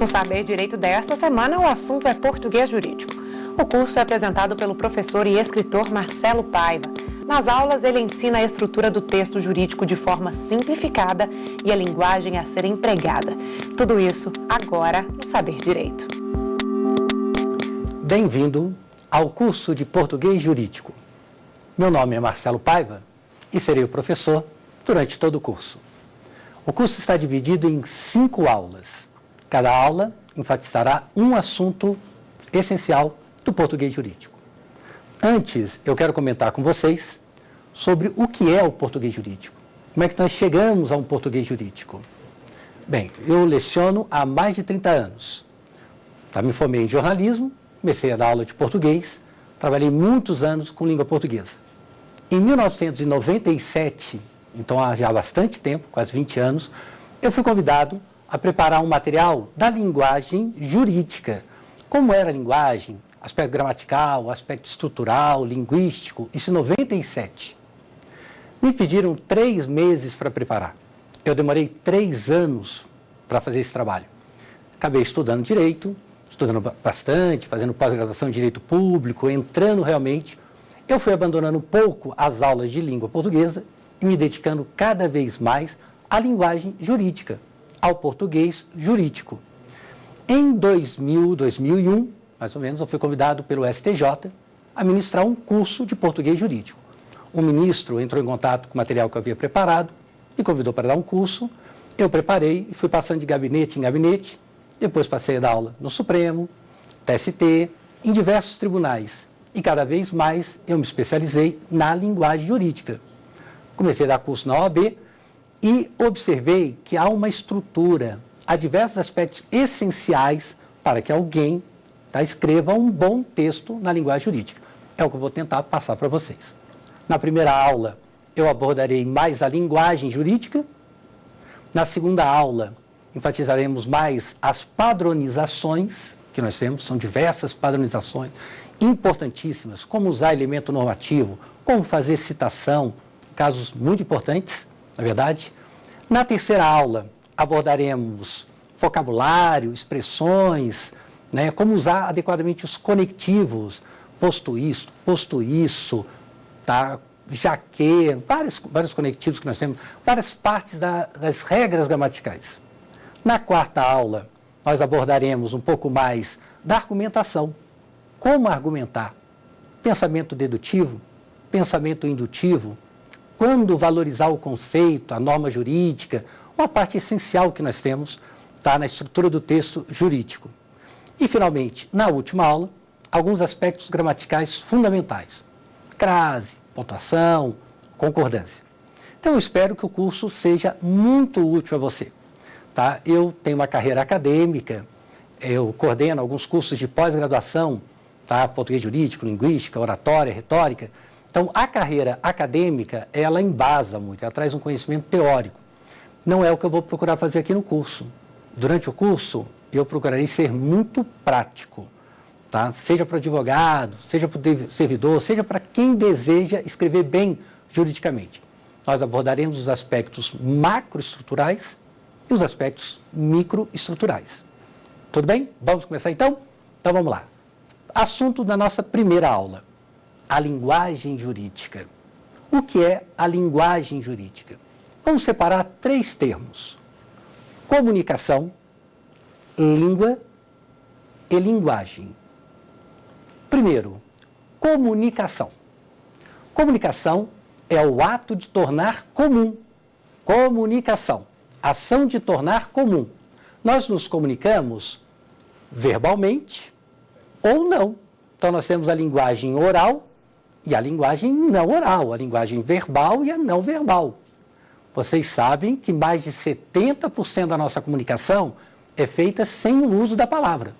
No Saber Direito desta semana, o assunto é português jurídico. O curso é apresentado pelo professor e escritor Marcelo Paiva. Nas aulas, ele ensina a estrutura do texto jurídico de forma simplificada e a linguagem a ser empregada. Tudo isso agora no Saber Direito. Bem-vindo ao curso de português jurídico. Meu nome é Marcelo Paiva e serei o professor durante todo o curso. O curso está dividido em 5 aulas. Cada aula enfatizará um assunto essencial do português jurídico. Antes, eu quero comentar com vocês sobre o que é o português jurídico. Como é que nós chegamos a um português jurídico? Bem, eu leciono há mais de 30 anos. Me formei em jornalismo, comecei a dar aula de português, trabalhei muitos anos com língua portuguesa. Em 1997, então há já bastante tempo, quase 20 anos, eu fui convidado a preparar um material da linguagem jurídica. Como era a linguagem, aspecto gramatical, aspecto estrutural, linguístico, isso em 97. Me pediram 3 meses para preparar. Eu demorei 3 anos para fazer esse trabalho. Acabei estudando direito, estudando bastante, fazendo pós-graduação em direito público, entrando realmente. Eu fui abandonando um pouco as aulas de língua portuguesa e me dedicando cada vez mais à linguagem jurídica, ao português jurídico. Em 2001, mais ou menos, eu fui convidado pelo STJ a ministrar um curso de português jurídico. O ministro entrou em contato com o material que eu havia preparado, me convidou para dar um curso, eu preparei e fui passando de gabinete em gabinete, depois passei a dar aula no Supremo, TST, em diversos tribunais. E cada vez mais eu me especializei na linguagem jurídica. Comecei a dar curso na OAB e observei que há uma estrutura, há diversos aspectos essenciais para que alguém escreva um bom texto na linguagem jurídica. É o que eu vou tentar passar para vocês. Na primeira aula, eu abordarei mais a linguagem jurídica. Na segunda aula, enfatizaremos mais as padronizações que nós temos, são diversas padronizações importantíssimas, como usar elemento normativo, como fazer citação, casos muito importantes, na verdade. Na terceira aula, abordaremos vocabulário, expressões, como usar adequadamente os conectivos, posto isso, já que, vários conectivos que nós temos, várias partes das regras gramaticais. Na quarta aula, nós abordaremos um pouco mais da argumentação. Como argumentar? Pensamento dedutivo, pensamento indutivo, quando valorizar o conceito, a norma jurídica, uma parte essencial que nós temos na estrutura do texto jurídico. E, finalmente, na última aula, alguns aspectos gramaticais fundamentais. Crase, pontuação, concordância. Então, eu espero que o curso seja muito útil a você. Eu tenho uma carreira acadêmica, eu coordeno alguns cursos de pós-graduação, português jurídico, linguística, oratória, retórica. Então, a carreira acadêmica, ela embasa muito, ela traz um conhecimento teórico. Não é o que eu vou procurar fazer aqui no curso. Durante o curso, eu procurarei ser muito prático, seja para o advogado, seja para o servidor, seja para quem deseja escrever bem juridicamente. Nós abordaremos os aspectos macroestruturais e os aspectos microestruturais. Tudo bem? Vamos começar então? Então vamos lá. Assunto da nossa primeira aula, a linguagem jurídica. O que é a linguagem jurídica? Vamos separar 3 termos: comunicação, língua e linguagem. Primeiro, comunicação. Comunicação é o ato de tornar comum. Comunicação, ação de tornar comum. Nós nos comunicamos verbalmente ou não. Então, nós temos a linguagem oral e a linguagem não oral, a linguagem verbal e a não verbal. Vocês sabem que mais de 70% da nossa comunicação é feita sem o uso da palavra.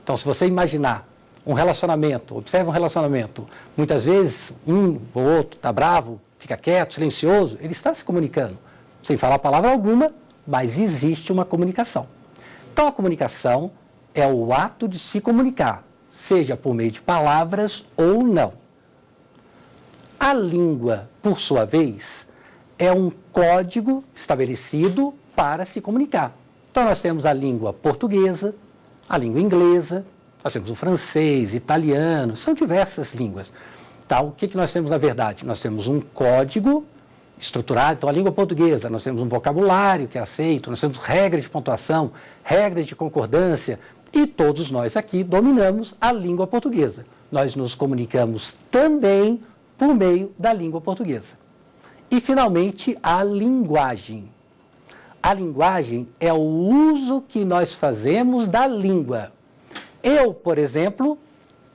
Então, se você imaginar um relacionamento, observe um relacionamento, muitas vezes um ou outro está bravo, fica quieto, silencioso, ele está se comunicando, sem falar palavra alguma, mas existe uma comunicação. Então, a comunicação é o ato de se comunicar, seja por meio de palavras ou não. A língua, por sua vez, é um código estabelecido para se comunicar. Então, nós temos a língua portuguesa, a língua inglesa, nós temos o francês, italiano, são diversas línguas. Então, o que nós temos na verdade? Nós temos um código estruturado, então a língua portuguesa, nós temos um vocabulário que é aceito, nós temos regras de pontuação, regras de concordância, e todos nós aqui dominamos a língua portuguesa. Nós nos comunicamos também por meio da língua portuguesa. E, finalmente, a linguagem. A linguagem é o uso que nós fazemos da língua. Eu, por exemplo,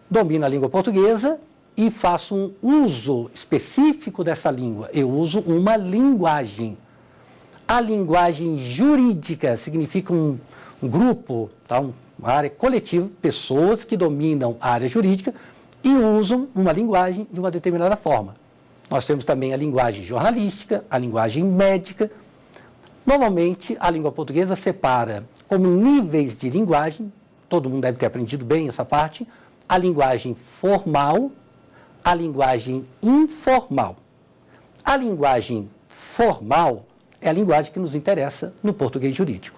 domino a língua portuguesa e faço um uso específico dessa língua. Eu uso uma linguagem. A linguagem jurídica significa um grupo, tá? Uma área coletiva, pessoas que dominam a área jurídica e usam uma linguagem de uma determinada forma. Nós temos também a linguagem jornalística, a linguagem médica. Normalmente, a língua portuguesa separa como níveis de linguagem, todo mundo deve ter aprendido bem essa parte, a linguagem formal, a linguagem informal. A linguagem formal é a linguagem que nos interessa no português jurídico.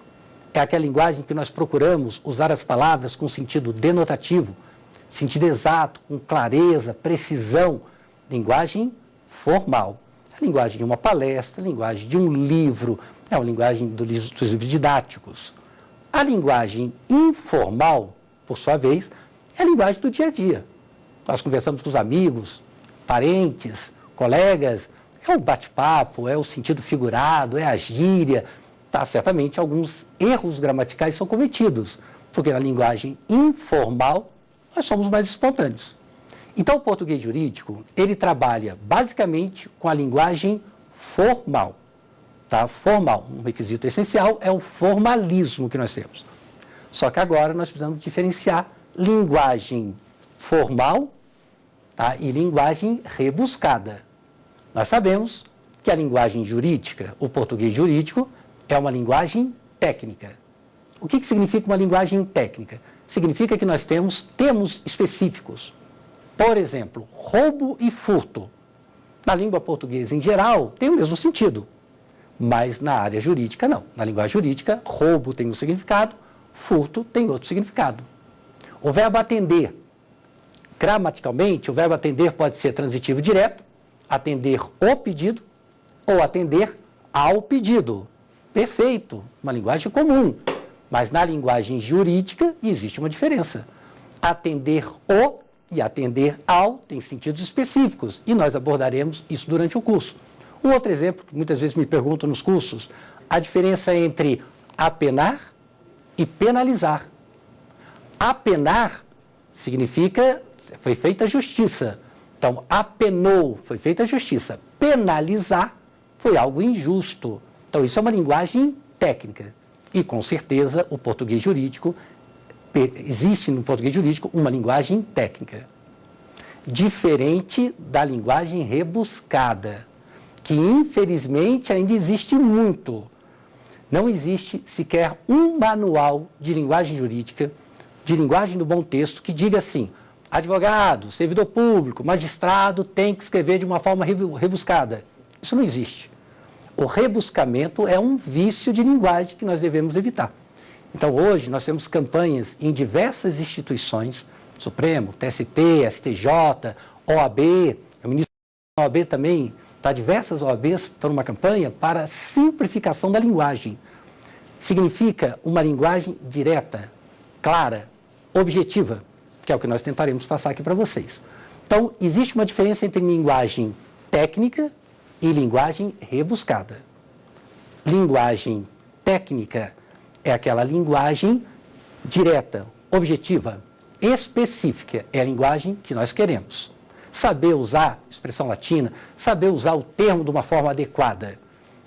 É aquela linguagem que nós procuramos usar as palavras com sentido denotativo, sentido exato, com clareza, precisão. Linguagem formal. A linguagem de uma palestra, a linguagem de um livro, é uma linguagem dos livros didáticos. A linguagem informal, por sua vez, é a linguagem do dia a dia. Nós conversamos com os amigos, parentes, colegas, é o bate-papo, é o sentido figurado, é a gíria. Certamente alguns erros gramaticais são cometidos, porque na linguagem informal nós somos mais espontâneos. Então, o português jurídico, ele trabalha basicamente com a linguagem formal. Tá? Formal, um requisito essencial é o formalismo que nós temos. Só que agora nós precisamos diferenciar linguagem formal, tá? E linguagem rebuscada. Nós sabemos que a linguagem jurídica, o português jurídico, é uma linguagem técnica. O que significa uma linguagem técnica? Significa que nós temos termos específicos. Por exemplo, roubo e furto. Na língua portuguesa, em geral, tem o mesmo sentido, mas na área jurídica, não. Na linguagem jurídica, roubo tem um significado, furto tem outro significado. O verbo atender. Gramaticalmente, o verbo atender pode ser transitivo direto, atender o pedido, ou atender ao pedido. Perfeito, uma linguagem comum. Mas na linguagem jurídica existe uma diferença. Atender o e atender ao tem sentidos específicos, e nós abordaremos isso durante o curso. Um outro exemplo, que muitas vezes me perguntam nos cursos, a diferença entre apenar e penalizar. Apenar significa, foi feita a justiça. Então, apenou, foi feita a justiça. Penalizar foi algo injusto. Então, isso é uma linguagem técnica. E, com certeza, o português jurídico, existe no português jurídico uma linguagem técnica. Diferente da linguagem rebuscada, que, infelizmente, ainda existe muito. Não existe sequer um manual de linguagem jurídica, de linguagem do bom texto, que diga assim: advogado, servidor público, magistrado tem que escrever de uma forma rebuscada. Isso não existe. O rebuscamento é um vício de linguagem que nós devemos evitar. Então, hoje, nós temos campanhas em diversas instituições, Supremo, TST, STJ, OAB, o ministro da OAB também, diversas OABs estão numa campanha para simplificação da linguagem. Significa uma linguagem direta, clara, objetiva, que é o que nós tentaremos passar aqui para vocês. Então, existe uma diferença entre linguagem técnica e linguagem rebuscada. Linguagem técnica é aquela linguagem direta, objetiva, específica, é a linguagem que nós queremos. Saber usar expressão latina, saber usar o termo de uma forma adequada.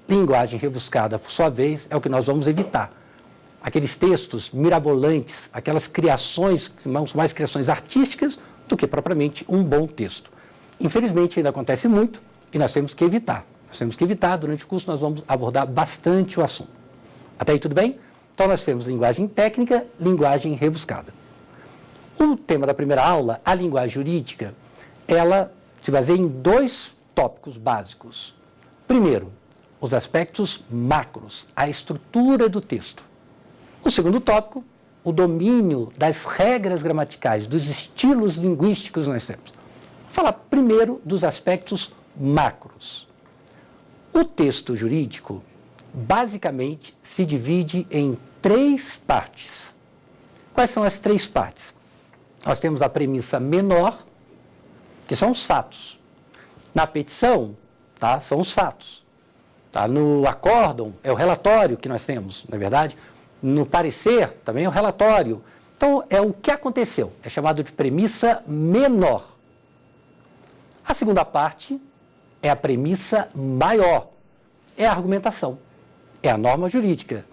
Linguagem rebuscada, por sua vez, é o que nós vamos evitar. Aqueles textos mirabolantes, aquelas criações, que são mais criações artísticas do que propriamente um bom texto. Infelizmente, ainda acontece muito e nós temos que evitar. Nós temos que evitar, durante o curso nós vamos abordar bastante o assunto. Até aí tudo bem? Então nós temos linguagem técnica, linguagem rebuscada. O tema da primeira aula, a linguagem jurídica, ela se baseia em dois tópicos básicos. Primeiro, os aspectos macros, a estrutura do texto. O segundo tópico, o domínio das regras gramaticais, dos estilos linguísticos que nós temos. Vou falar primeiro dos aspectos macros. O texto jurídico, basicamente, se divide em 3 partes. Quais são as 3 partes? Nós temos a premissa menor, que são os fatos. Na petição, tá, são os fatos. Tá? No acórdão, é o relatório que nós temos, não é verdade? No parecer, também é o relatório. Então, é o que aconteceu. É chamado de premissa menor. A segunda parte é a premissa maior. É a argumentação. É a norma jurídica.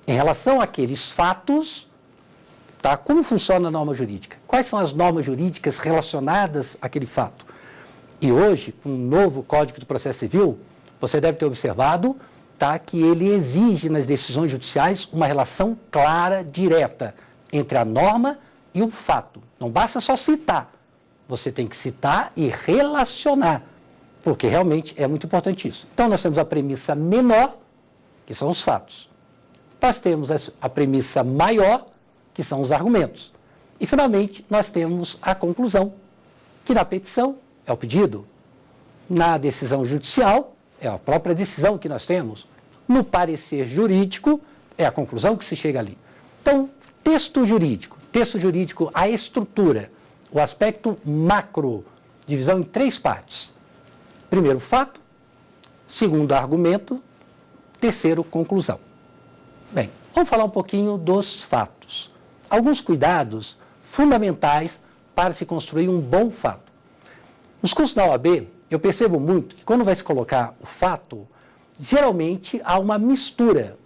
Em relação àqueles fatos, tá? Como funciona a norma jurídica? Quais são as normas jurídicas relacionadas àquele fato? E hoje, com o novo Código do Processo Civil, você deve ter observado, tá, que ele exige nas decisões judiciais uma relação clara, direta, entre a norma e o fato. Não basta só citar. Você tem que citar e relacionar, porque realmente é muito importante isso. Então, nós temos a premissa menor, que são os fatos. Nós temos a premissa maior, que são os argumentos. E, finalmente, nós temos a conclusão, que na petição é o pedido, na decisão judicial é a própria decisão que nós temos, no parecer jurídico é a conclusão que se chega ali. Então, texto jurídico, a estrutura, o aspecto macro, divisão em 3 partes. Primeiro, fato. Segundo, argumento. Terceiro, conclusão. Bem, vamos falar um pouquinho dos fatos. Alguns cuidados fundamentais para se construir um bom fato. Nos cursos da OAB, eu percebo muito que quando vai se colocar o fato, geralmente há uma mistura.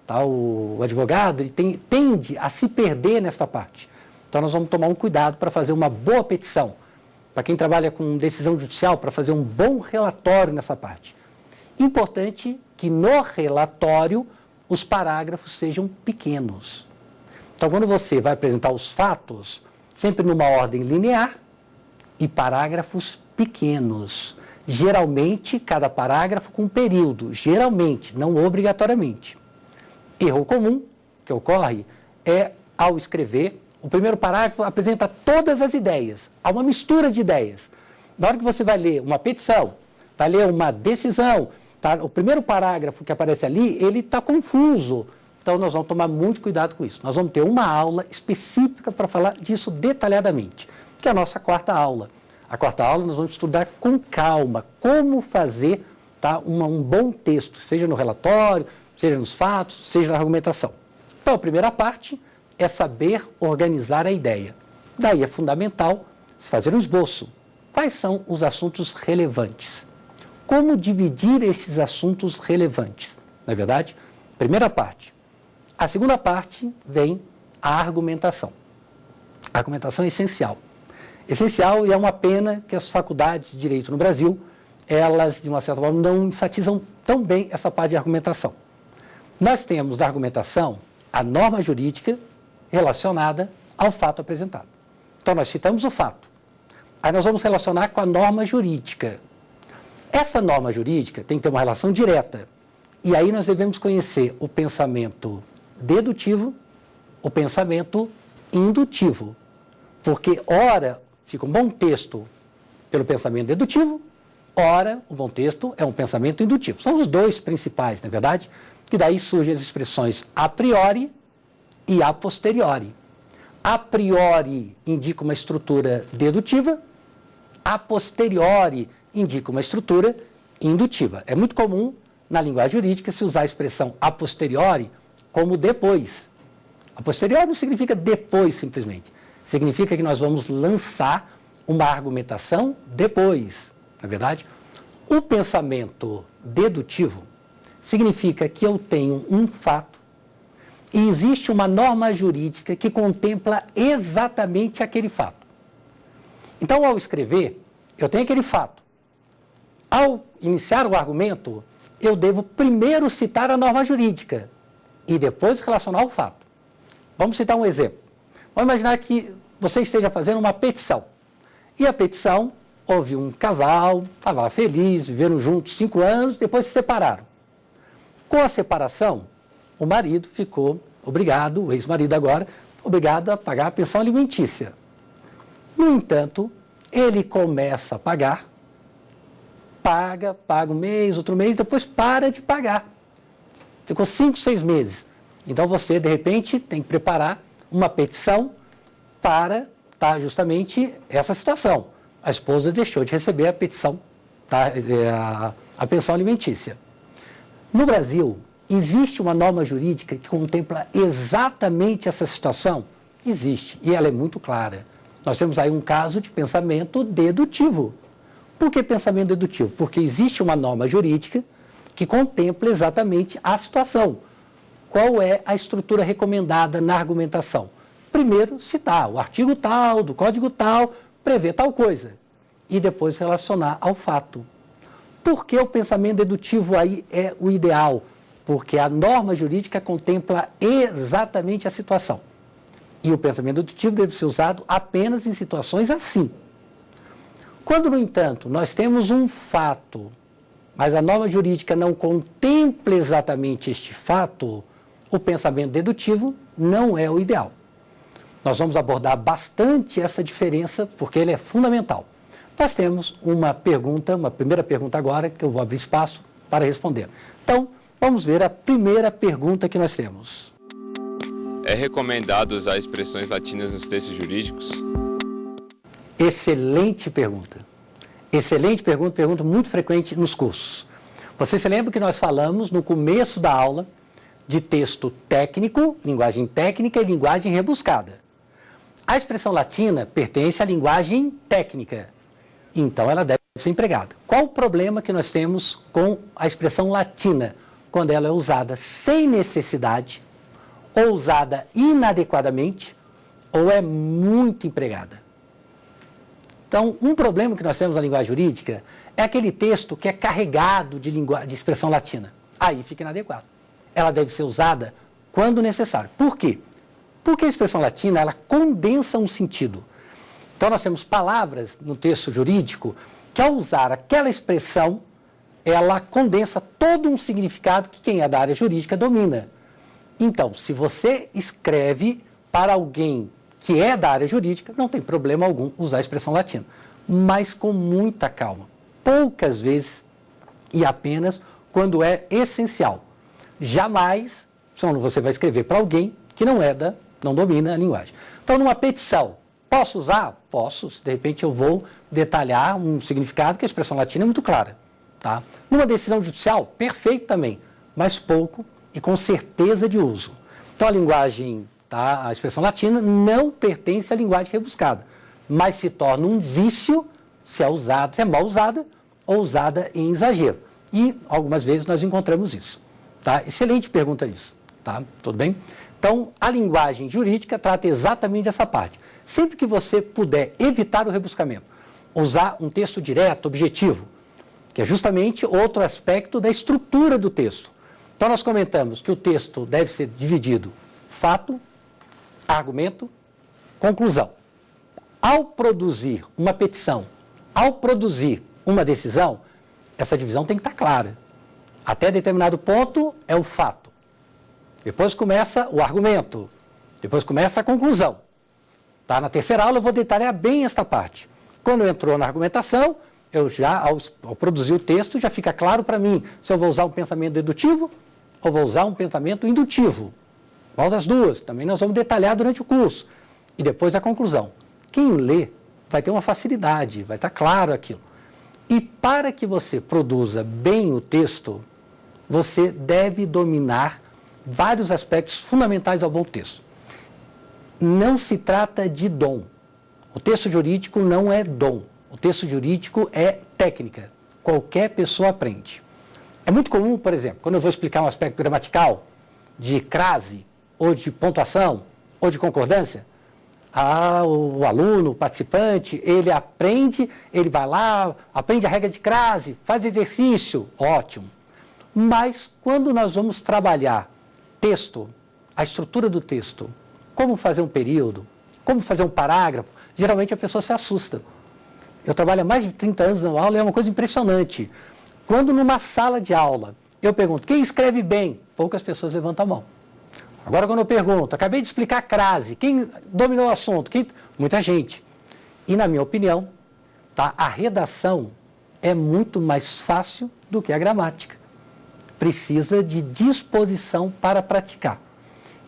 Tá? O advogado ele tende a se perder nessa parte. Então, nós vamos tomar um cuidado para fazer uma boa petição. Para quem trabalha com decisão judicial, para fazer um bom relatório nessa parte. Importante que no relatório os parágrafos sejam pequenos. Então, quando você vai apresentar os fatos, sempre numa ordem linear e parágrafos pequenos. Geralmente, cada parágrafo com um período. Geralmente, não obrigatoriamente. Erro comum que ocorre é, ao escrever, o primeiro parágrafo apresenta todas as ideias. Há uma mistura de ideias. Na hora que você vai ler uma petição, vai ler uma decisão, tá? O primeiro parágrafo que aparece ali, ele está confuso. Então, nós vamos tomar muito cuidado com isso. Nós vamos ter uma aula específica para falar disso detalhadamente, que é a nossa 4ª aula. A 4ª aula nós vamos estudar com calma como fazer, tá, um bom texto, seja no relatório, seja nos fatos, seja na argumentação. Então, a primeira parte é saber organizar a ideia. Daí é fundamental se fazer um esboço. Quais são os assuntos relevantes? Como dividir esses assuntos relevantes? Não é verdade? Primeira parte. A segunda parte vem a argumentação. A argumentação é essencial. Essencial, e é uma pena que as faculdades de Direito no Brasil, elas, de uma certa forma, não enfatizam tão bem essa parte de argumentação. Nós temos na argumentação a norma jurídica relacionada ao fato apresentado. Então, nós citamos o fato. Aí nós vamos relacionar com a norma jurídica. Essa norma jurídica tem que ter uma relação direta. E aí nós devemos conhecer o pensamento dedutivo, o pensamento indutivo. Porque, ora, fica um bom texto pelo pensamento dedutivo, ora, o bom texto é um pensamento indutivo. São os dois principais, não é verdade? Que daí surgem as expressões a priori e a posteriori. A priori indica uma estrutura dedutiva, a posteriori indica uma estrutura indutiva. É muito comum na linguagem jurídica se usar a expressão a posteriori como depois. A posteriori não significa depois simplesmente. Significa que nós vamos lançar uma argumentação depois, não é verdade? O pensamento dedutivo significa que eu tenho um fato e existe uma norma jurídica que contempla exatamente aquele fato. Então, ao escrever, eu tenho aquele fato. Ao iniciar o argumento, eu devo primeiro citar a norma jurídica e depois relacionar o fato. Vamos citar um exemplo. Vamos imaginar que você esteja fazendo uma petição. E a petição, houve um casal, estava feliz, viveram juntos 5 anos, depois se separaram. Com a separação, o marido ficou obrigado, o ex-marido agora, obrigado a pagar a pensão alimentícia. No entanto, ele começa a pagar, paga um mês, outro mês, depois para de pagar. Ficou 5, 6 meses. Então você, de repente, tem que preparar uma petição para justamente essa situação. A esposa deixou de receber a petição, a pensão alimentícia. No Brasil, existe uma norma jurídica que contempla exatamente essa situação? Existe, e ela é muito clara. Nós temos aí um caso de pensamento dedutivo. Por que pensamento dedutivo? Porque existe uma norma jurídica que contempla exatamente a situação. Qual é a estrutura recomendada na argumentação? Primeiro, citar o artigo tal, do código tal, prevê tal coisa. E depois relacionar ao fato. Por que o pensamento dedutivo aí é o ideal? Porque a norma jurídica contempla exatamente a situação. E o pensamento dedutivo deve ser usado apenas em situações assim. Quando, no entanto, nós temos um fato, mas a norma jurídica não contempla exatamente este fato, o pensamento dedutivo não é o ideal. Nós vamos abordar bastante essa diferença, porque ele é fundamental. Nós temos uma primeira pergunta agora, que eu vou abrir espaço para responder. Então, vamos ver a primeira pergunta que nós temos. É recomendado usar expressões latinas nos textos jurídicos? Excelente pergunta. Excelente pergunta muito frequente nos cursos. Você se lembra que nós falamos no começo da aula de texto técnico, linguagem técnica e linguagem rebuscada. A expressão latina pertence à linguagem técnica, então ela deve ser empregada. Qual o problema que nós temos com a expressão latina? Quando ela é usada sem necessidade, ou usada inadequadamente, ou é muito empregada. Então, um problema que nós temos na linguagem jurídica é aquele texto que é carregado de expressão latina. Aí fica inadequado. Ela deve ser usada quando necessário. Por quê? Porque a expressão latina, ela condensa um sentido. Então, nós temos palavras no texto jurídico que, ao usar aquela expressão, ela condensa todo um significado que quem é da área jurídica domina. Então, se você escreve para alguém que é da área jurídica, não tem problema algum usar a expressão latina, mas com muita calma. Poucas vezes e apenas quando é essencial. Jamais você vai escrever para alguém que não domina a linguagem. Então, numa petição, posso usar? Posso. De repente, eu vou detalhar um significado que a expressão latina é muito clara. Tá? Numa decisão judicial, perfeito também, mas pouco e com certeza de uso. Então, a linguagem, a expressão latina não pertence à linguagem rebuscada, mas se torna um vício se é mal usada ou usada em exagero. E algumas vezes nós encontramos isso. Tá? Excelente pergunta isso. Tá? Tudo bem? Então, a linguagem jurídica trata exatamente dessa parte. Sempre que você puder evitar o rebuscamento, usar um texto direto, objetivo, que é justamente outro aspecto da estrutura do texto. Então, nós comentamos que o texto deve ser dividido fato, argumento, conclusão. Ao produzir uma petição, ao produzir uma decisão, essa divisão tem que estar clara. Até determinado ponto é o fato. Depois começa o argumento. Depois começa a conclusão. Tá? Na terceira aula eu vou detalhar bem esta parte. Quando entrou na argumentação, ao produzir o texto, já fica claro para mim se eu vou usar um pensamento dedutivo ou vou usar um pensamento indutivo. Qual das duas? Também nós vamos detalhar durante o curso. E depois a conclusão. Quem lê vai ter uma facilidade, vai estar claro aquilo. E para que você produza bem o texto, você deve dominar vários aspectos fundamentais ao bom texto. Não se trata de dom. O texto jurídico não é dom. O texto jurídico é técnica. Qualquer pessoa aprende. É muito comum, por exemplo, quando eu vou explicar um aspecto gramatical, de crase, ou de pontuação, ou de concordância, o aluno, o participante, ele aprende, ele vai lá, aprende a regra de crase, faz exercício, ótimo. Mas quando nós vamos trabalhar texto, a estrutura do texto, como fazer um período, como fazer um parágrafo, geralmente a pessoa se assusta. Eu trabalho há mais de 30 anos na aula e é uma coisa impressionante. Quando numa sala de aula eu pergunto, quem escreve bem? Poucas pessoas levantam a mão. Agora, quando eu pergunto, acabei de explicar a crase, quem dominou o assunto? Muita gente. E, na minha opinião, tá, a redação é muito mais fácil do que a gramática. Precisa de disposição para praticar.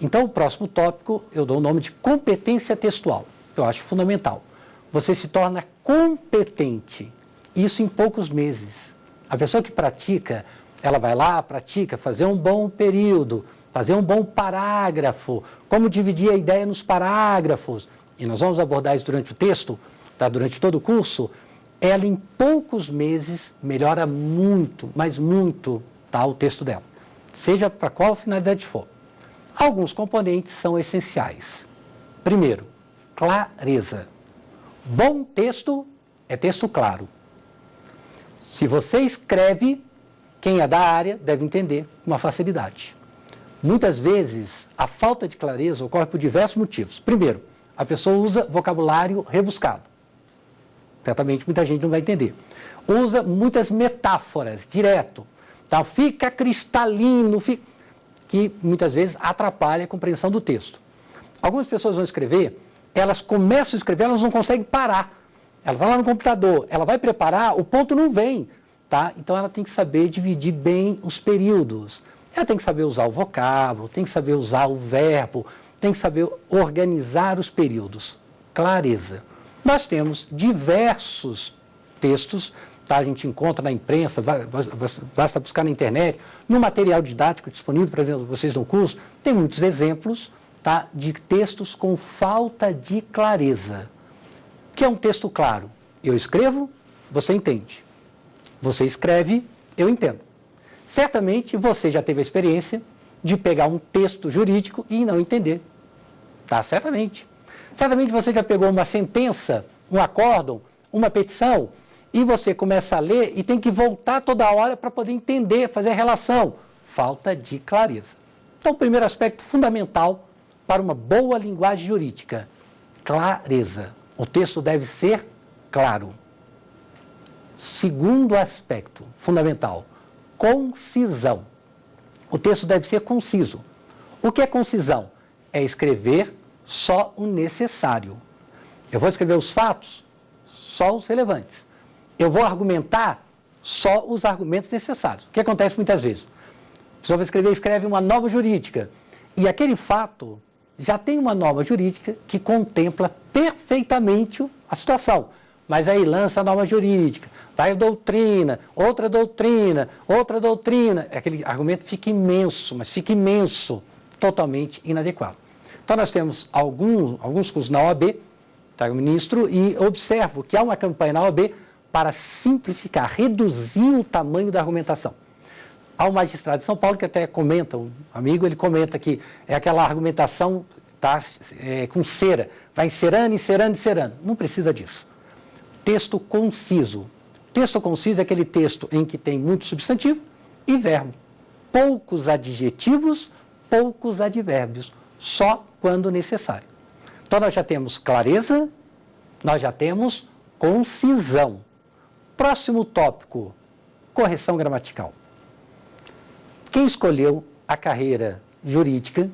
Então, o próximo tópico, eu dou o nome de competência textual. Eu acho fundamental. Você se torna competente. Isso em poucos meses. A pessoa que pratica, ela vai lá, pratica, fazer um bom período, fazer um bom parágrafo, como dividir a ideia nos parágrafos. E nós vamos abordar isso durante o texto, tá? Durante todo o curso. Ela, em poucos meses, melhora muito, mas muito, tá, o texto dela. Seja para qual finalidade for. Alguns componentes são essenciais. Primeiro, clareza. Bom texto é texto claro. Se você escreve, quem é da área deve entender com uma facilidade. Muitas vezes, a falta de clareza ocorre por diversos motivos. Primeiro, a pessoa usa vocabulário rebuscado. Certamente muita gente não vai entender. Usa muitas metáforas, direto. Tá? Fica cristalino, que muitas vezes atrapalha a compreensão do texto. Algumas pessoas vão escrever, elas começam a escrever, elas não conseguem parar. Ela está lá no computador, ela vai preparar, o ponto não vem. Tá? Então ela tem que saber dividir bem os períodos. Ela tem que saber usar o vocábulo, tem que saber usar o verbo, tem que saber organizar os períodos. Clareza. Nós temos diversos textos, tá? A gente encontra na imprensa, basta buscar na internet, no material didático disponível para vocês no curso, tem muitos exemplos, tá, de textos com falta de clareza. O que é um texto claro? Eu escrevo, você entende. Você escreve, eu entendo. Certamente você já teve a experiência de pegar um texto jurídico e não entender. Tá? Certamente. Certamente você já pegou uma sentença, um acórdão, uma petição, e você começa a ler e tem que voltar toda hora para poder entender, fazer a relação. Falta de clareza. Então, o primeiro aspecto fundamental para uma boa linguagem jurídica, clareza. O texto deve ser claro. Segundo aspecto fundamental, concisão. O texto deve ser conciso. O que é concisão? É escrever só o necessário. Eu vou escrever os fatos, só os relevantes. Eu vou argumentar só os argumentos necessários. O que acontece muitas vezes? A pessoa vai escreve uma norma jurídica, e aquele fato já tem uma norma jurídica que contempla perfeitamente a situação. Mas aí lança a norma jurídica, vai doutrina, outra doutrina, aquele argumento fica imenso, mas fica imenso, totalmente inadequado. Então nós temos alguns cursos na OAB, tá, o ministro, e observo que há uma campanha na OAB para simplificar, reduzir o tamanho da argumentação. Há um magistrado de São Paulo que até comenta, um amigo, ele comenta que é aquela argumentação com cera, vai encerando. Não precisa disso. Texto conciso. Texto conciso é aquele texto em que tem muito substantivo e verbo. Poucos adjetivos, poucos advérbios, só quando necessário. Então nós já temos clareza, nós já temos concisão. Próximo tópico, correção gramatical. Quem escolheu a carreira jurídica,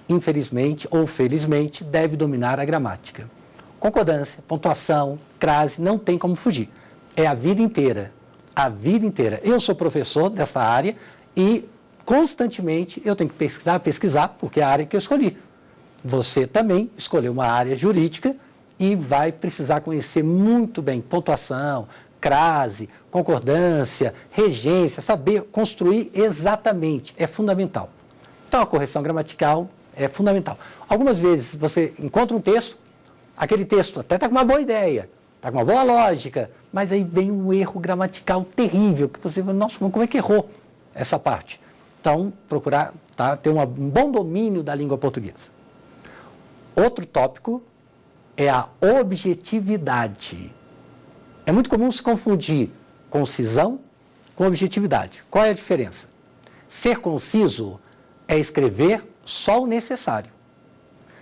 infelizmente ou felizmente, deve dominar a gramática. Concordância, pontuação, crase, não tem como fugir. É a vida inteira. A vida inteira. Eu sou professor dessa área e constantemente eu tenho que pesquisar, porque é a área que eu escolhi. Você também escolheu uma área jurídica e vai precisar conhecer muito bem pontuação, crase, concordância, regência, saber construir exatamente, é fundamental. Então, a correção gramatical é fundamental. Algumas vezes você encontra um texto, aquele texto até está com uma boa ideia, está com uma boa lógica, mas aí vem um erro gramatical terrível, que você fala, nossa, como é que errou essa parte? Então, procurar ter um bom domínio da língua portuguesa. Outro tópico é a objetividade. É muito comum se confundir concisão com objetividade. Qual é a diferença? Ser conciso é escrever só o necessário.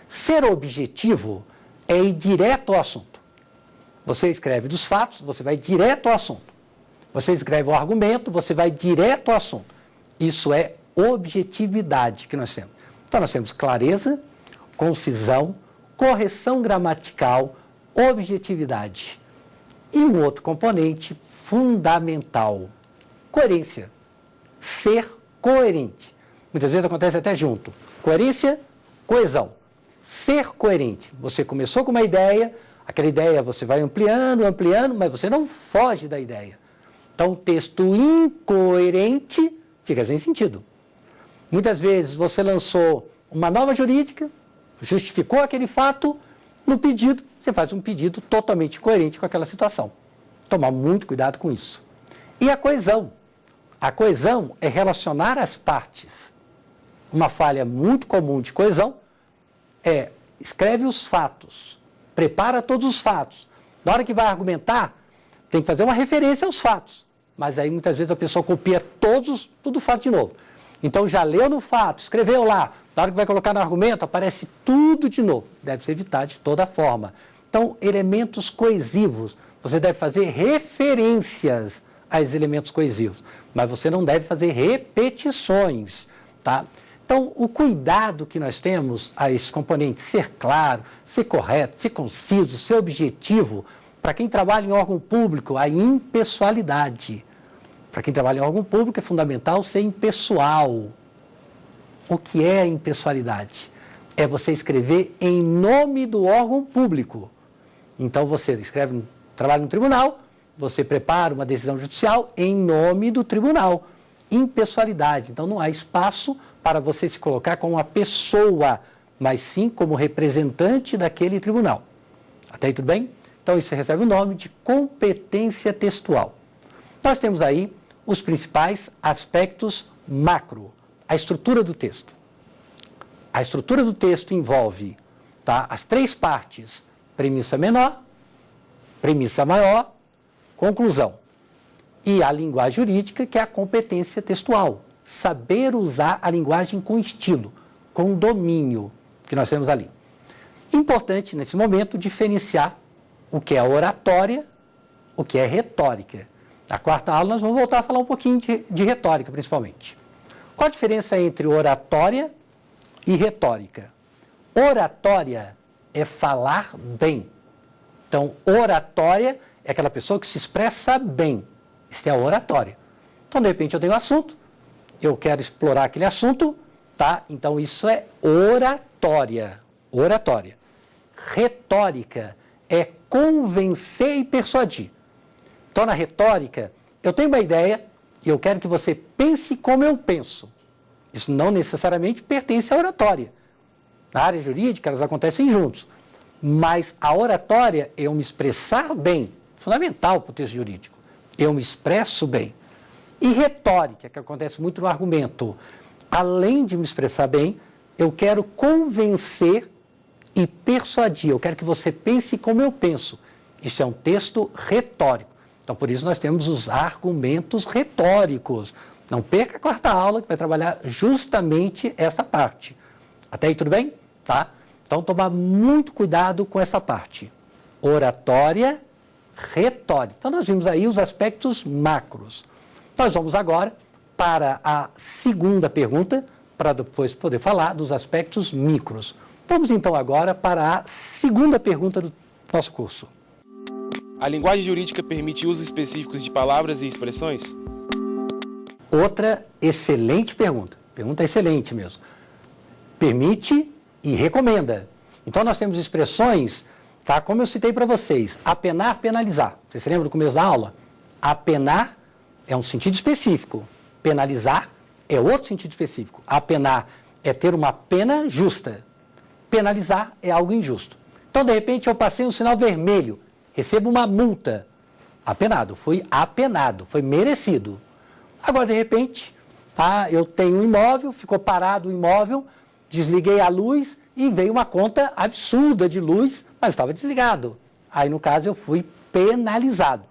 Ser objetivo é ir direto ao assunto. Você escreve dos fatos, você vai direto ao assunto. Você escreve o argumento, você vai direto ao assunto. Isso é objetividade que nós temos. Então, nós temos clareza, concisão, correção gramatical, objetividade. E um outro componente fundamental, coerência. Ser coerente. Muitas vezes acontece até junto. Coerência, coesão. Ser coerente. Você começou com uma ideia, aquela ideia você vai ampliando, mas você não foge da ideia. Então, o texto incoerente fica sem sentido. Muitas vezes você lançou uma norma jurídica, justificou aquele fato, no pedido, você faz um pedido totalmente coerente com aquela situação. Tomar muito cuidado com isso. E a coesão? A coesão é relacionar as partes. Uma falha muito comum de coesão é escreve os fatos, prepara todos os fatos. Na hora que vai argumentar, tem que fazer uma referência aos fatos. Mas aí muitas vezes a pessoa copia tudo o fato de novo. Então já leu no fato, escreveu lá, na hora que vai colocar no argumento, aparece tudo de novo. Deve-se evitar de toda forma. Então, elementos coesivos. Você deve fazer referências a esses elementos coesivos, mas você não deve fazer repetições, tá? Então, o cuidado que nós temos a esses componentes, ser claro, ser correto, ser conciso, ser objetivo. Para quem trabalha em órgão público, a impessoalidade. Para quem trabalha em órgão público, é fundamental ser impessoal. O que é a impessoalidade? É você escrever em nome do órgão público. Então, você escreve, trabalha no tribunal, você prepara uma decisão judicial em nome do tribunal. Impessoalidade. Então, não há espaço para você se colocar como uma pessoa, mas sim como representante daquele tribunal. Até aí tudo bem? Então, isso recebe o nome de competência textual. Nós temos aí os principais aspectos macro. A estrutura do texto. A estrutura do texto envolve, tá, as três partes: premissa menor, premissa maior, conclusão. E a linguagem jurídica, que é a competência textual. Saber usar a linguagem com estilo, com domínio, que nós temos ali. Importante, nesse momento, diferenciar o que é oratória, o que é retórica. Na quarta aula, nós vamos voltar a falar um pouquinho de retórica, principalmente. Qual a diferença entre oratória e retórica? Oratória é falar bem. Então, oratória é aquela pessoa que se expressa bem. Isso é a oratória. Então, de repente, eu tenho um assunto, eu quero explorar aquele assunto, tá? Então, isso é oratória. Oratória. Retórica é convencer e persuadir. Então, na retórica, eu tenho uma ideia e eu quero que você pense como eu penso. Isso não necessariamente pertence à oratória. Na área jurídica, elas acontecem juntos. Mas a oratória é eu me expressar bem, fundamental para o texto jurídico. Eu me expresso bem. E retórica, que acontece muito no argumento. Além de me expressar bem, eu quero convencer e persuadir. Eu quero que você pense como eu penso. Isso é um texto retórico. Então, por isso, nós temos os argumentos retóricos. Não perca a quarta aula, que vai trabalhar justamente essa parte. Até aí, tudo bem? Tá? Então, tomar muito cuidado com essa parte. Oratória, retórica. Então, nós vimos aí os aspectos macros. Nós vamos agora para a segunda pergunta, para depois poder falar dos aspectos micros. Vamos, então, agora para a segunda pergunta do nosso curso. A linguagem jurídica permite usos específicos de palavras e expressões? Outra excelente pergunta. Pergunta excelente mesmo. Permite e recomenda. Então, nós temos expressões, tá, como eu citei para vocês. Apenar, penalizar. Vocês se lembram do começo da aula? Apenar é um sentido específico. Penalizar é outro sentido específico. Apenar é ter uma pena justa. Penalizar é algo injusto. Então, de repente, eu passei um sinal vermelho. Recebo uma multa. Apenado. Fui apenado. Foi merecido. Agora, de repente, tá, eu tenho um imóvel, ficou parado o imóvel, desliguei a luz e veio uma conta absurda de luz, mas estava desligado. Aí, no caso, eu fui penalizado.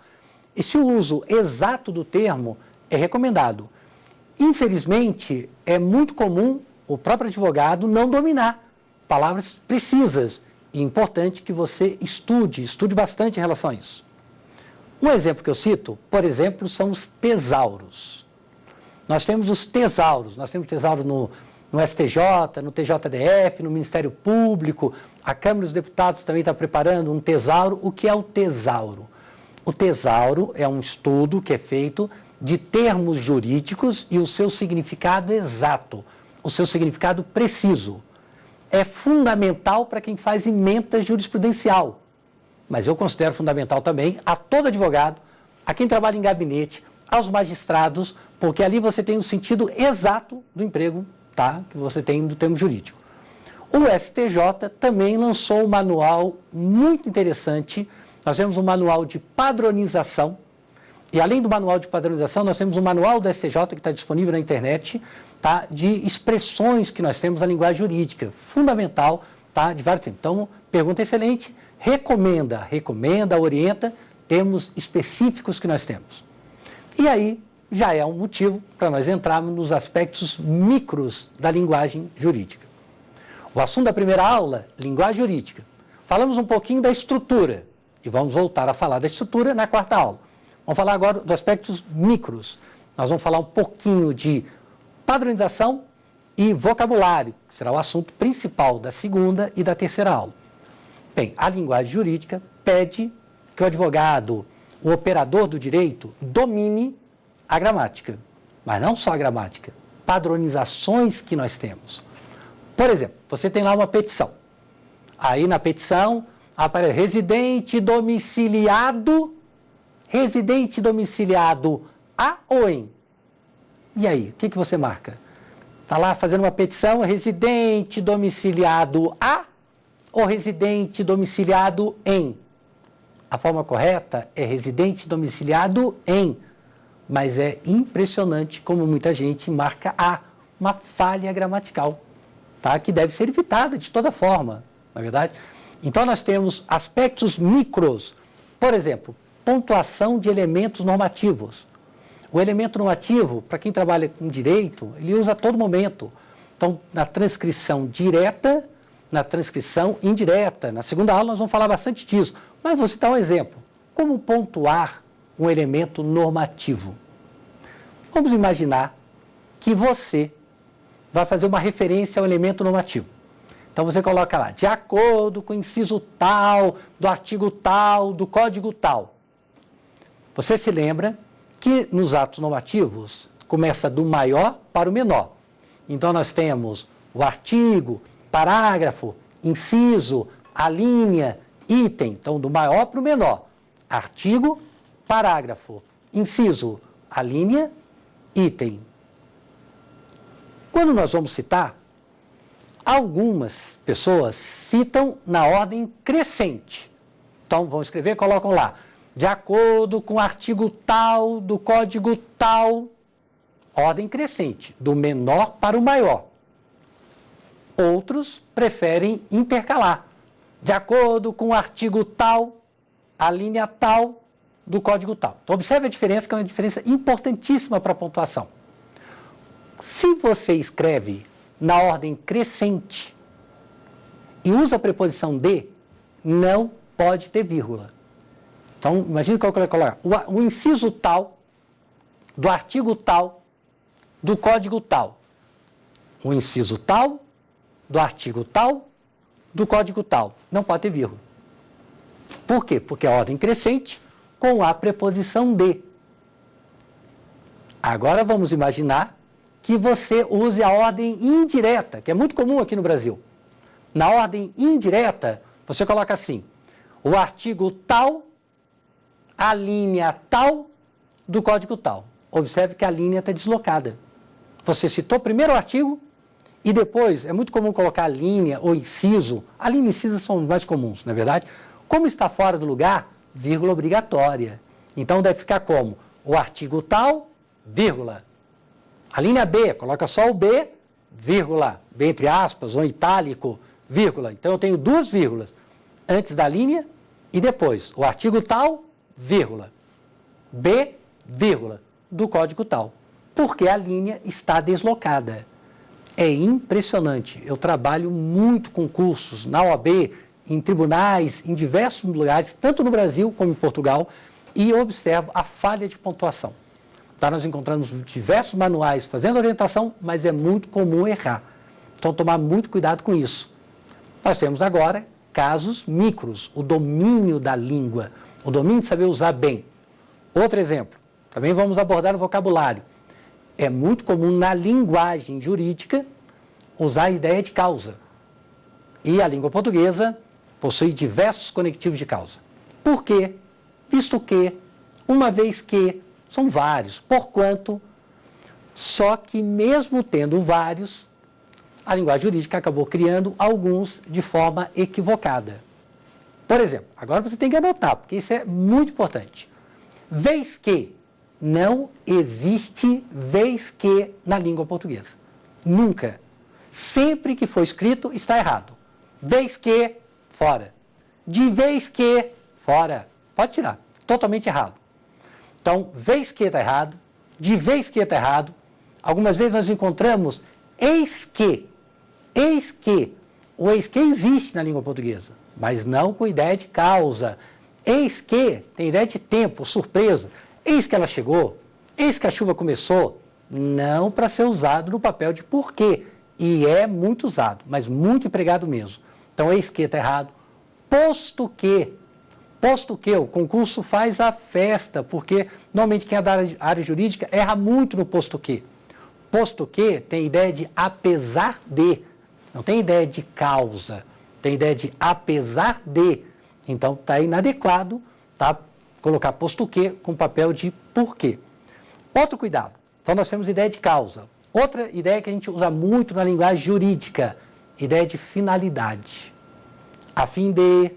Esse uso exato do termo é recomendado. Infelizmente, é muito comum o próprio advogado não dominar palavras precisas. E é importante que você estude bastante em relação a isso. Um exemplo que eu cito, por exemplo, são os tesauros. Nós temos os tesauros. Nós temos tesauro no STJ, no TJDF, no Ministério Público, a Câmara dos Deputados também está preparando um tesauro. O que é o tesauro? O tesauro é um estudo que é feito de termos jurídicos e o seu significado exato, o seu significado preciso. É fundamental para quem faz ementa jurisprudencial, mas eu considero fundamental também a todo advogado, a quem trabalha em gabinete, aos magistrados, porque ali você tem o sentido exato do emprego, tá, que você tem do termo jurídico. O STJ também lançou um manual muito interessante. Nós temos um manual de padronização, e além do manual de padronização, nós temos um manual do STJ que está disponível na internet, tá, de expressões que nós temos na linguagem jurídica, fundamental, tá, de vários tempos. Então, pergunta excelente, recomenda, orienta, termos específicos que nós temos. E aí, já é um motivo para nós entrarmos nos aspectos micros da linguagem jurídica. O assunto da primeira aula, linguagem jurídica. Falamos um pouquinho da estrutura, e vamos voltar a falar da estrutura na quarta aula. Vamos falar agora dos aspectos micros. Nós vamos falar um pouquinho de padronização e vocabulário, que será o assunto principal da segunda e da terceira aula. Bem, a linguagem jurídica pede que o advogado, o operador do direito, domine a gramática, mas não só a gramática, padronizações que nós temos. Por exemplo, você tem lá uma petição. Aí na petição aparece residente domiciliado a ou em. E aí, o que você marca? Está lá fazendo uma petição, residente domiciliado a ou residente domiciliado em. A forma correta é residente domiciliado em, mas é impressionante como muita gente marca a, uma falha gramatical, tá? Que deve ser evitada de toda forma, na verdade. Então nós temos aspectos micros, por exemplo, pontuação de elementos normativos. O elemento normativo, para quem trabalha com direito, ele usa a todo momento. Então, na transcrição direta, na transcrição indireta. Na segunda aula nós vamos falar bastante disso. Mas vou citar um exemplo. Como pontuar um elemento normativo? Vamos imaginar que você vai fazer uma referência ao elemento normativo. Então você coloca lá, de acordo com o inciso tal, do artigo tal, do código tal. Você se lembra que nos atos normativos começa do maior para o menor. Então nós temos o artigo, parágrafo, inciso, alínea, item. Então do maior para o menor. Artigo, parágrafo, inciso, alínea, item. Quando nós vamos citar, algumas pessoas citam na ordem crescente. Então vão escrever, colocam lá, de acordo com o artigo tal, do código tal, ordem crescente, do menor para o maior. Outros preferem intercalar, de acordo com o artigo tal, a linha tal, do código tal. Então observe a diferença, que é uma diferença importantíssima para a pontuação. Se você escreve na ordem crescente e usa a preposição de, não pode ter vírgula. Então, imagine que eu vou colocar o inciso tal, do artigo tal, do código tal. O inciso tal, do artigo tal, do código tal. Não pode ter vírgula. Por quê? Porque é a ordem crescente com a preposição de. Agora vamos imaginar que você use a ordem indireta, que é muito comum aqui no Brasil. Na ordem indireta, você coloca assim, o artigo tal, a linha tal, do código tal. Observe que a linha está deslocada. Você citou primeiro o artigo e depois, é muito comum colocar a linha ou inciso. A linha e inciso são os mais comuns, não é verdade? Como está fora do lugar, vírgula obrigatória. Então deve ficar como? O artigo tal, vírgula. A linha B, coloca só o B, vírgula, B entre aspas, ou itálico, vírgula. Então eu tenho duas vírgulas, antes da linha e depois. O artigo tal, vírgula. B, vírgula, do código tal. Porque a linha está deslocada. É impressionante. Eu trabalho muito com cursos na OAB, em tribunais, em diversos lugares, tanto no Brasil como em Portugal, e observo a falha de pontuação. Tá, nós encontramos diversos manuais fazendo orientação, mas é muito comum errar. Então, tomar muito cuidado com isso. Nós temos agora casos micros, o domínio da língua, o domínio de saber usar bem. Outro exemplo, também vamos abordar no vocabulário. É muito comum na linguagem jurídica usar a ideia de causa. E a língua portuguesa possui diversos conectivos de causa. Por quê? Visto que, uma vez que, são vários, porquanto, só que mesmo tendo vários, a linguagem jurídica acabou criando alguns de forma equivocada. Por exemplo, agora você tem que anotar, porque isso é muito importante. Vez que, não existe vez que na língua portuguesa. Nunca. Sempre que for escrito, está errado. Vez que, fora. De vez que, fora. Pode tirar. Totalmente errado. Então, vez que está errado. De vez que está errado. Algumas vezes nós encontramos eis que. Eis que. O eis que existe na língua portuguesa, mas não com ideia de causa. Eis que tem ideia de tempo, surpresa. Eis que ela chegou. Eis que a chuva começou. Não para ser usado no papel de porquê. E é muito usado, mas muito empregado mesmo. Então, eis que está errado. Posto que, o concurso faz a festa, porque normalmente quem é da área jurídica erra muito no posto que. Posto que tem ideia de apesar de, não tem ideia de causa, tem ideia de apesar de. Então, está inadequado, tá? Colocar posto que com papel de porquê. Outro cuidado. Então, nós temos ideia de causa. Outra ideia que a gente usa muito na linguagem jurídica, ideia de finalidade. A fim de,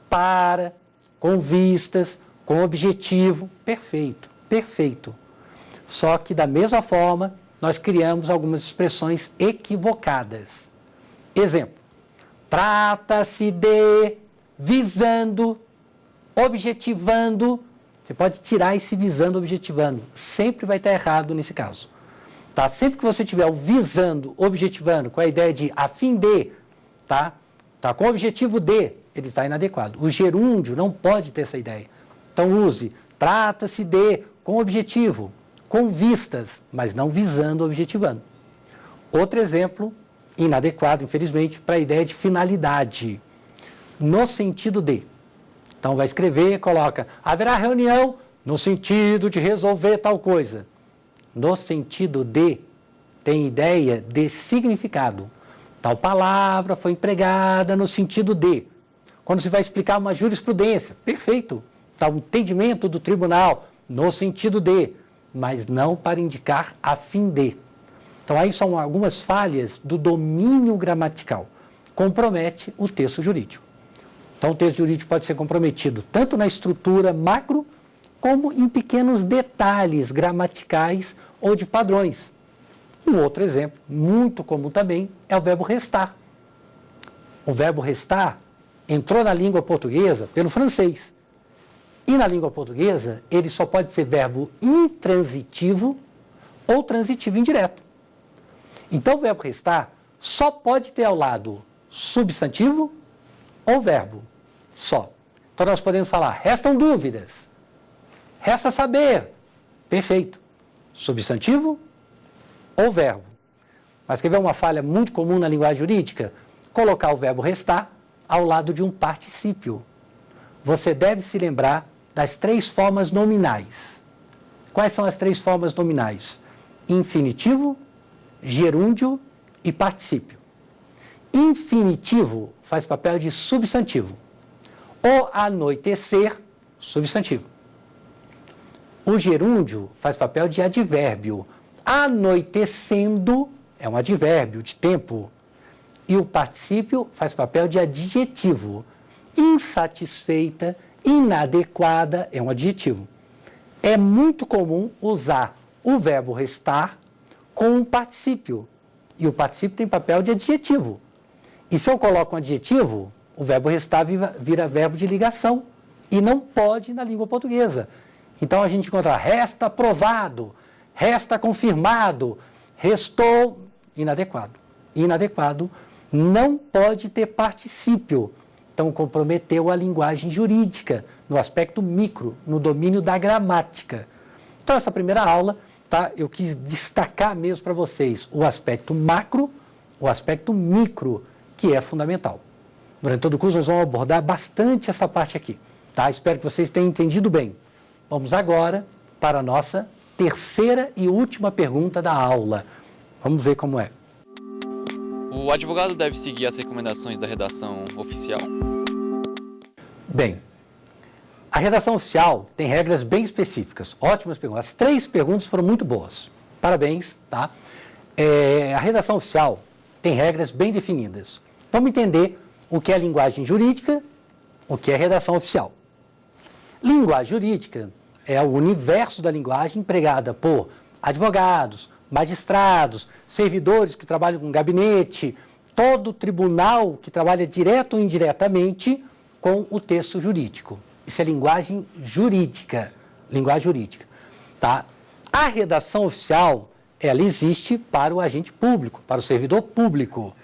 para, com vistas, com objetivo. Perfeito, perfeito. Só que, da mesma forma, nós criamos algumas expressões equivocadas. Exemplo, trata-se de, visando, objetivando. Você pode tirar esse visando, objetivando. Sempre vai estar errado nesse caso. Tá? Sempre que você tiver o visando, objetivando, com a ideia de a fim de, tá? Com o objetivo de, ele está inadequado. O gerúndio não pode ter essa ideia. Então use, trata-se de, com objetivo, com vistas, mas não visando, objetivando. Outro exemplo, inadequado, infelizmente, para a ideia de finalidade. No sentido de. Então vai escrever e coloca, haverá reunião no sentido de resolver tal coisa. No sentido de, tem ideia de significado. Tal palavra foi empregada no sentido de. Quando se vai explicar uma jurisprudência, perfeito. Tal entendimento do tribunal, no sentido de, mas não para indicar a fim de. Então aí são algumas falhas do domínio gramatical. Compromete o texto jurídico. Então o texto jurídico pode ser comprometido tanto na estrutura macro, como em pequenos detalhes gramaticais ou de padrões. Um outro exemplo, muito comum também, é o verbo restar. O verbo restar entrou na língua portuguesa pelo francês. E na língua portuguesa, ele só pode ser verbo intransitivo ou transitivo indireto. Então, o verbo restar só pode ter ao lado substantivo ou verbo, só. Então, nós podemos falar, restam dúvidas. Resta saber. Perfeito. Substantivo ou verbo. Mas quer ver uma falha muito comum na linguagem jurídica? Colocar o verbo restar ao lado de um particípio. Você deve se lembrar das 3 formas nominais. Quais são as 3 formas nominais? Infinitivo, gerúndio e particípio. Infinitivo faz papel de substantivo. O anoitecer, substantivo. O gerúndio faz papel de advérbio. Anoitecendo é um advérbio de tempo. E o particípio faz papel de adjetivo. Insatisfeita, inadequada é um adjetivo. É muito comum usar o verbo restar com um particípio. E o particípio tem papel de adjetivo. E se eu coloco um adjetivo, o verbo restar vira verbo de ligação. E não pode na língua portuguesa. Então a gente encontra resta provado, resta confirmado, restou inadequado. Inadequado não pode ter particípio. Então comprometeu a linguagem jurídica, no aspecto micro, no domínio da gramática. Então essa primeira aula, tá, eu quis destacar mesmo para vocês o aspecto macro o aspecto micro, que é fundamental. Durante todo o curso nós vamos abordar bastante essa parte aqui, tá? Espero que vocês tenham entendido bem. Vamos agora para a nossa terceira e última pergunta da aula. Vamos ver como é. O advogado deve seguir as recomendações da redação oficial? Bem, a redação oficial tem regras bem específicas. Ótimas perguntas. As 3 perguntas foram muito boas. Parabéns, tá? A redação oficial tem regras bem definidas. Vamos entender o que é linguagem jurídica, o que é redação oficial. Linguagem jurídica é o universo da linguagem empregada por advogados, magistrados, servidores que trabalham com gabinete, todo tribunal que trabalha direto ou indiretamente com o texto jurídico. Isso é linguagem jurídica. Linguagem jurídica. Tá? A redação oficial, ela existe para o agente público, para o servidor público.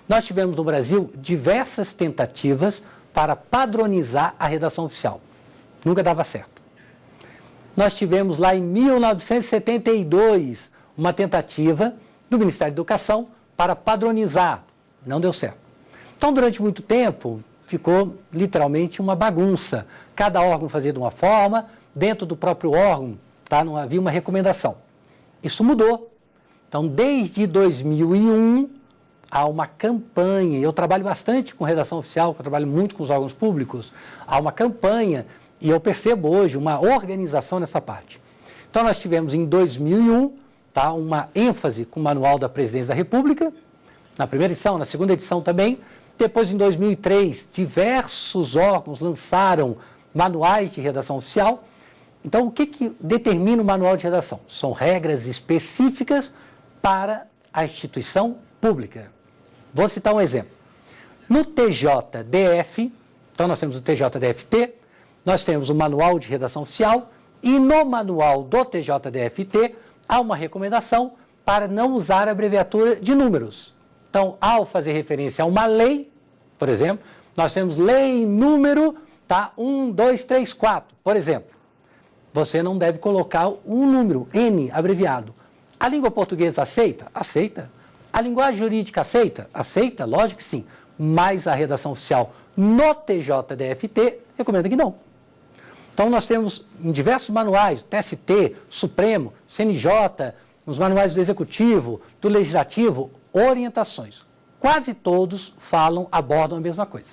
Nós tivemos no Brasil diversas tentativas para padronizar a redação oficial. Nunca dava certo. Nós tivemos lá em 1972 uma tentativa do Ministério da Educação para padronizar. Não deu certo. Então, durante muito tempo, ficou literalmente uma bagunça. Cada órgão fazia de uma forma, dentro do próprio órgão, tá? Não havia uma recomendação. Isso mudou. Então, desde 2001, há uma campanha, eu trabalho bastante com redação oficial, eu trabalho muito com os órgãos públicos, há uma campanha, e eu percebo hoje uma organização nessa parte. Então, nós tivemos em 2001, tá, uma ênfase com o Manual da Presidência da República, na primeira edição, na segunda edição também. Depois, em 2003, diversos órgãos lançaram manuais de redação oficial. Então, o que determina o manual de redação? São regras específicas para a instituição pública. Vou citar um exemplo. No TJDF, então nós temos o TJDFT, nós temos o manual de redação oficial, e no manual do TJDFT há uma recomendação para não usar a abreviatura de números. Então, ao fazer referência a uma lei, por exemplo, nós temos lei número 1234, por exemplo. Você não deve colocar um número, N, abreviado. A língua portuguesa aceita? Aceita. A linguagem jurídica aceita? Aceita, lógico que sim. Mas a redação oficial no TJDFT recomenda que não. Então, nós temos em diversos manuais, TST, Supremo, CNJ, nos manuais do Executivo, do Legislativo, orientações. Quase todos abordam a mesma coisa.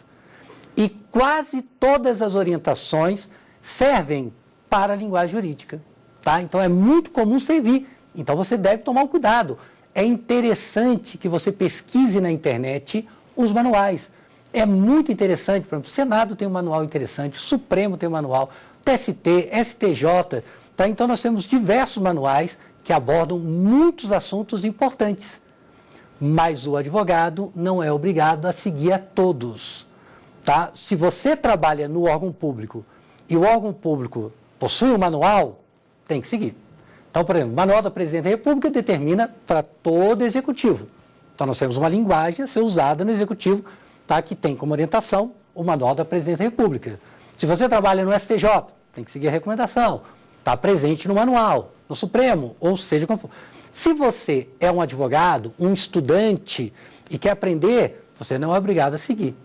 E quase todas as orientações servem para a linguagem jurídica. Tá? Então, é muito comum servir. Então, você deve tomar um cuidado. É interessante que você pesquise na internet os manuais. É muito interessante, por exemplo, o Senado tem um manual interessante, o Supremo tem um manual, TST, STJ. Tá? Então, nós temos diversos manuais que abordam muitos assuntos importantes. Mas o advogado não é obrigado a seguir a todos. Tá? Se você trabalha no órgão público e o órgão público possui um manual, tem que seguir. Então, por exemplo, o Manual da Presidência da República determina para todo executivo. Então, nós temos uma linguagem a ser usada no executivo, tá, que tem como orientação o Manual da Presidência da República. Se você trabalha no STJ, tem que seguir a recomendação. Está presente no manual, no Supremo, ou seja como for. Se você é um advogado, um estudante e quer aprender, você não é obrigado a seguir.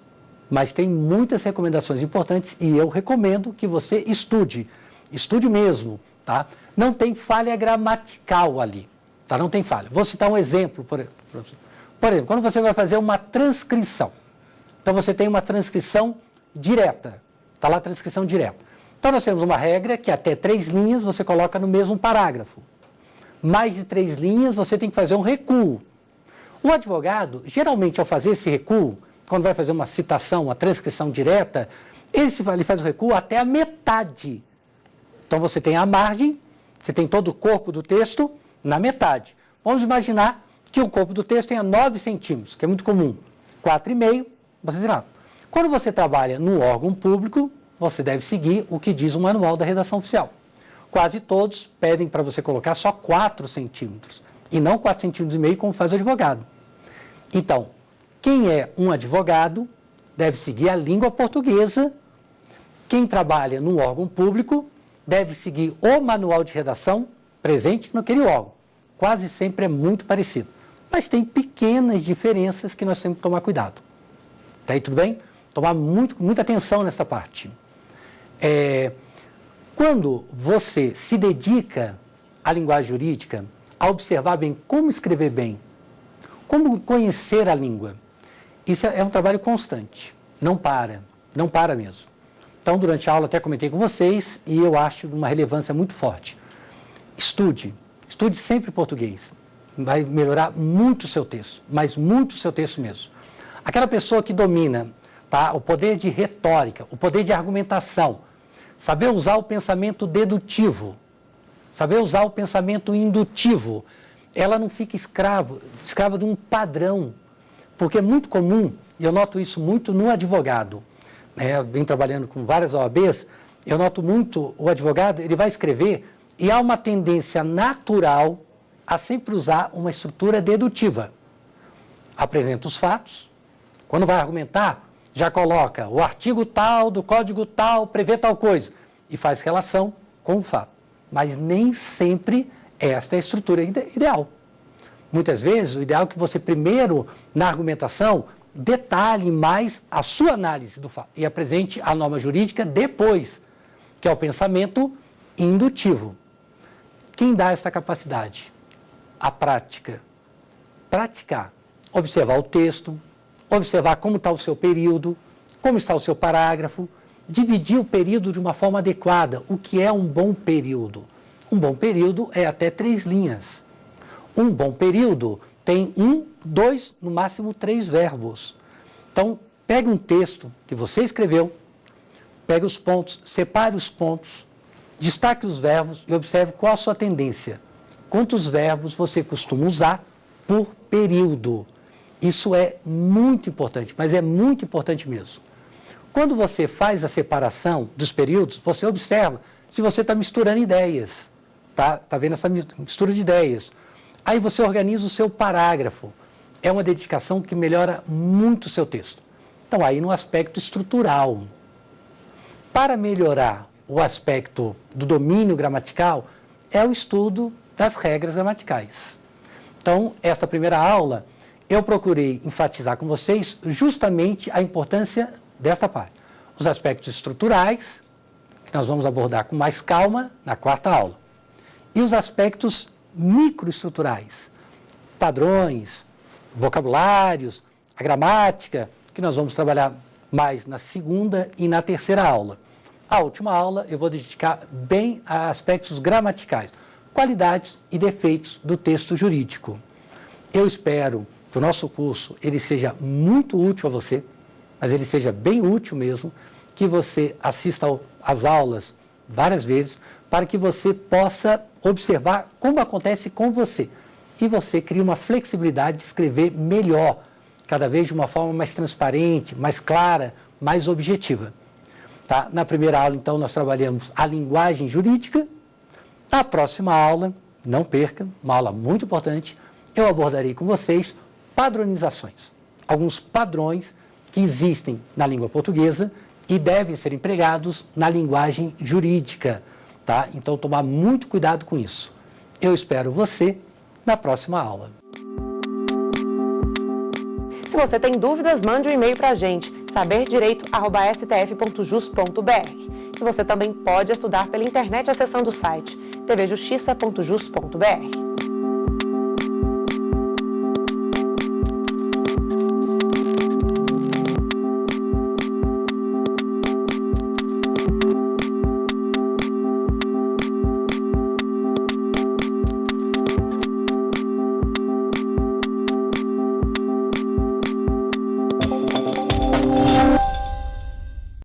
Mas tem muitas recomendações importantes e eu recomendo que você estude. Estude mesmo, tá? Não tem falha gramatical ali, tá? Não tem falha. Vou citar um exemplo, por exemplo, quando você vai fazer uma transcrição. Então, você tem uma transcrição direta, está lá a transcrição direta. Então, nós temos uma regra que até 3 linhas você coloca no mesmo parágrafo. Mais de 3 linhas, você tem que fazer um recuo. O advogado, geralmente, ao fazer esse recuo, quando vai fazer uma citação, uma transcrição direta, ele faz o recuo até a metade. Então, você tem a margem, você tem todo o corpo do texto na metade. Vamos imaginar que o corpo do texto tenha 9 centímetros, que é muito comum. 4,5, você dirá. Quando você trabalha no órgão público, você deve seguir o que diz o manual da redação oficial. Quase todos pedem para você colocar só 4 centímetros, e não 4,5 centímetros como faz o advogado. Então, quem é um advogado deve seguir a língua portuguesa. Quem trabalha no órgão público deve seguir o manual de redação presente naquele órgão. Quase sempre é muito parecido. Mas tem pequenas diferenças que nós temos que tomar cuidado. Tá aí tudo bem? Tomar muita atenção nessa parte. Quando você se dedica à linguagem jurídica, a observar bem como escrever bem, como conhecer a língua, isso é um trabalho constante, não para mesmo. Então, durante a aula, até comentei com vocês, e eu acho de uma relevância muito forte. Estude sempre português, vai melhorar muito o seu texto, mas muito o seu texto mesmo. Aquela pessoa que domina, tá, o poder de retórica, o poder de argumentação, saber usar o pensamento dedutivo, saber usar o pensamento indutivo, ela não fica escrava de um padrão, porque é muito comum, e eu noto isso muito no advogado, né? Eu venho trabalhando com várias OABs, eu noto muito o advogado, ele vai escrever e há uma tendência natural a sempre usar uma estrutura dedutiva. Apresenta os fatos, quando vai argumentar, já coloca o artigo tal, do código tal, prevê tal coisa, e faz relação com o fato. Mas nem sempre esta é a estrutura ideal. Muitas vezes, o ideal é que você primeiro, na argumentação, detalhe mais a sua análise do fato e apresente a norma jurídica depois, que é o pensamento indutivo. Quem dá essa capacidade? A prática. Praticar. Observar o texto, observar como está o seu período, como está o seu parágrafo, dividir o período de uma forma adequada. O que é um bom período? Um bom período é até 3 linhas. Um bom período tem 1, 2, no máximo 3 verbos. Então, pegue um texto que você escreveu, pegue os pontos, separe os pontos, destaque os verbos e observe qual a sua tendência. Quantos verbos você costuma usar por período? Isso é muito importante, mas é muito importante mesmo. Quando você faz a separação dos períodos, você observa se você está misturando ideias. Tá vendo essa mistura de ideias? Aí você organiza o seu parágrafo. É uma dedicação que melhora muito o seu texto. Então, aí no aspecto estrutural. Para melhorar o aspecto do domínio gramatical, é o estudo das regras gramaticais. Então, essa primeira aula, eu procurei enfatizar com vocês justamente a importância desta parte. Os aspectos estruturais, que nós vamos abordar com mais calma na 4ª aula. E os aspectos microestruturais, padrões, vocabulários, a gramática, que nós vamos trabalhar mais na 2ª e na 3ª aula. A última aula eu vou dedicar bem a aspectos gramaticais, qualidades e defeitos do texto jurídico. Eu espero que o nosso curso ele seja muito útil a você, mas ele seja bem útil mesmo, que você assista às aulas várias vezes, para que você possa observar como acontece com você. E você cria uma flexibilidade de escrever melhor, cada vez de uma forma mais transparente, mais clara, mais objetiva. Tá? Na primeira aula, então, nós trabalhamos a linguagem jurídica. Na próxima aula, não perca, uma aula muito importante, eu abordarei com vocês padronizações. Alguns padrões que existem na língua portuguesa e devem ser empregados na linguagem jurídica. Tá? Então, tomar muito cuidado com isso. Eu espero você na próxima aula. Se você tem dúvidas, mande um e-mail para a gente, saberdireito@stf.jus.br. E você também pode estudar pela internet acessando o site tvjustiça.jus.br.